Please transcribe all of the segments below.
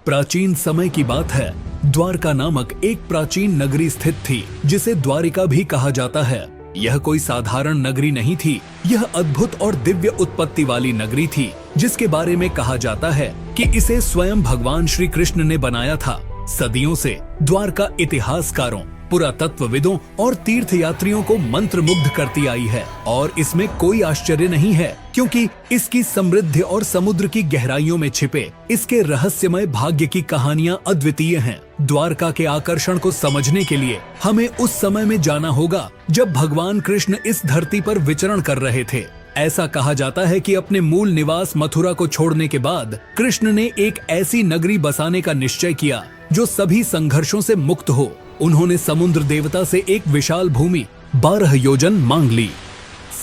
प्राचीन समय की बात है। द्वारका नामक एक प्राचीन नगरी स्थित थी, जिसे द्वारिका भी कहा जाता है। यह कोई साधारण नगरी नहीं थी, यह अद्भुत और दिव्य उत्पत्ति वाली नगरी थी, जिसके बारे में कहा जाता है कि इसे स्वयं भगवान श्री कृष्ण ने बनाया था। सदियों से द्वारका इतिहासकारों, पुरातत्वविदों और तीर्थयात्रियों को मंत्रमुग्ध करती आई है, और इसमें कोई आश्चर्य नहीं है, क्योंकि इसकी समृद्धि और समुद्र की गहराइयों में छिपे इसके रहस्यमय भाग्य की कहानियां अद्वितीय हैं। द्वारका के आकर्षण को समझने के लिए हमें उस समय में जाना होगा जब भगवान कृष्ण इस धरती पर विचरण कर रहे थे। ऐसा कहा जाता है कि अपने मूल निवास मथुरा को छोड़ने के बाद कृष्ण ने एक ऐसी नगरी बसाने का निश्चय किया जो सभी संघर्षों से मुक्त हो। उन्होंने समुद्र देवता से एक विशाल भूमि 12 योजन मांग ली।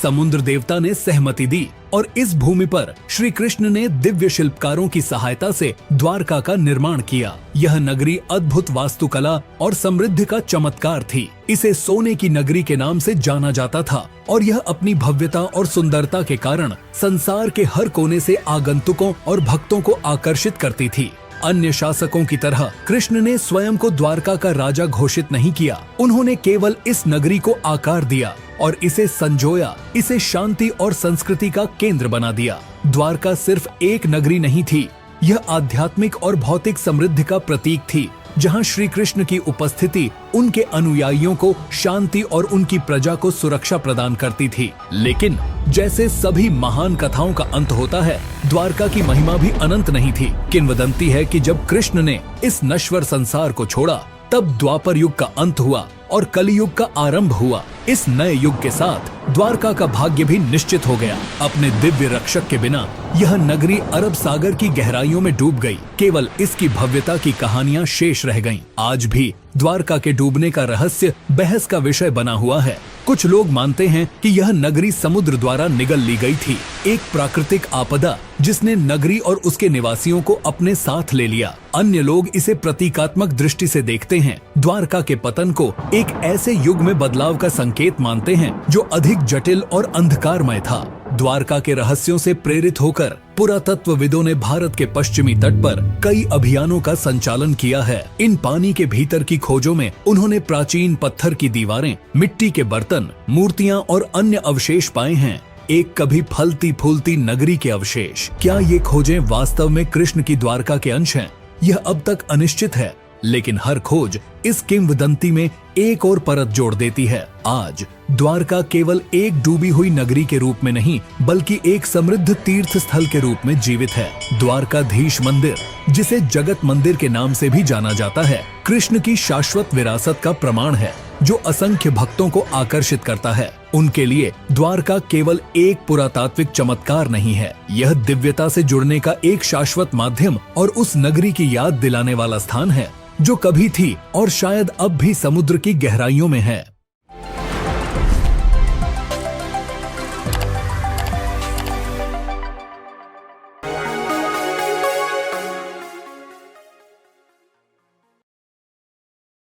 समुद्र देवता ने सहमति दी और इस भूमि पर श्री कृष्ण ने दिव्य शिल्पकारों की सहायता से द्वारका का निर्माण किया। यह नगरी अद्भुत वास्तुकला और समृद्धि का चमत्कार थी। इसे सोने की नगरी के नाम से जाना जाता था और यह अपनी भव्यता और सुंदरता के कारण संसार के हर कोने से आगंतुकों और भक्तों को आकर्षित करती थी। अन्य शासकों की तरह कृष्ण ने स्वयं को द्वारका का राजा घोषित नहीं किया। उन्होंने केवल इस नगरी को आकार दिया और इसे संजोया, इसे शांति और संस्कृति का केंद्र बना दिया। द्वारका सिर्फ एक नगरी नहीं थी, यह आध्यात्मिक और भौतिक समृद्धि का प्रतीक थी, जहां श्री कृष्ण की उपस्थिति उनके अनुयायियों को शांति और उनकी प्रजा को सुरक्षा प्रदान करती थी। लेकिन जैसे सभी महान कथाओं का अंत होता है, द्वारका की महिमा भी अनंत नहीं थी। किंवदंती है कि जब कृष्ण ने इस नश्वर संसार को छोड़ा, तब द्वापर युग का अंत हुआ और कलियुग का आरंभ हुआ। इस नए युग के साथ द्वारका का भाग्य भी निश्चित हो गया। अपने दिव्य रक्षक के बिना यह नगरी अरब सागर की गहराइयों में डूब गई। केवल इसकी भव्यता की कहानियां शेष रह गईं। आज भी द्वारका के डूबने का रहस्य बहस का विषय बना हुआ है। कुछ लोग मानते हैं कि यह नगरी समुद्र द्वारा निगल ली गई थी, एक प्राकृतिक आपदा जिसने नगरी और उसके निवासियों को अपने साथ ले लिया। अन्य लोग इसे प्रतीकात्मक दृष्टि से देखते हैं, द्वारका के पतन को एक ऐसे युग में बदलाव का संकेत मानते हैं जो अधिक जटिल और अंधकारमय था। द्वारका के रहस्यों से प्रेरित होकर पुरातत्वविदों ने भारत के पश्चिमी तट पर कई अभियानों का संचालन किया है। इन पानी के भीतर की खोजों में उन्होंने प्राचीन पत्थर की दीवारें, मिट्टी के बर्तन, मूर्तियां और अन्य अवशेष पाए हैं। एक कभी फलती फूलती नगरी के अवशेष। क्या ये खोजें वास्तव में कृष्ण की द्वारका के अंश हैं? यह अब तक अनिश्चित है, लेकिन हर खोज इस किंवदंती में एक और परत जोड़ देती है। आज द्वारका केवल एक डूबी हुई नगरी के रूप में नहीं, बल्कि एक समृद्ध तीर्थ स्थल के रूप में जीवित है। द्वारकाधीश मंदिर, जिसे जगत मंदिर के नाम से भी जाना जाता है, कृष्ण की शाश्वत विरासत का प्रमाण है, जो असंख्य भक्तों को आकर्षित करता है। उनके लिए द्वारका केवल एक पुरातात्विक चमत्कार नहीं है, यह दिव्यता से जुड़ने का एक शाश्वत माध्यम और उस नगरी की याद दिलाने वाला स्थान है जो कभी थी और शायद अब भी समुद्र की गहराइयों में है।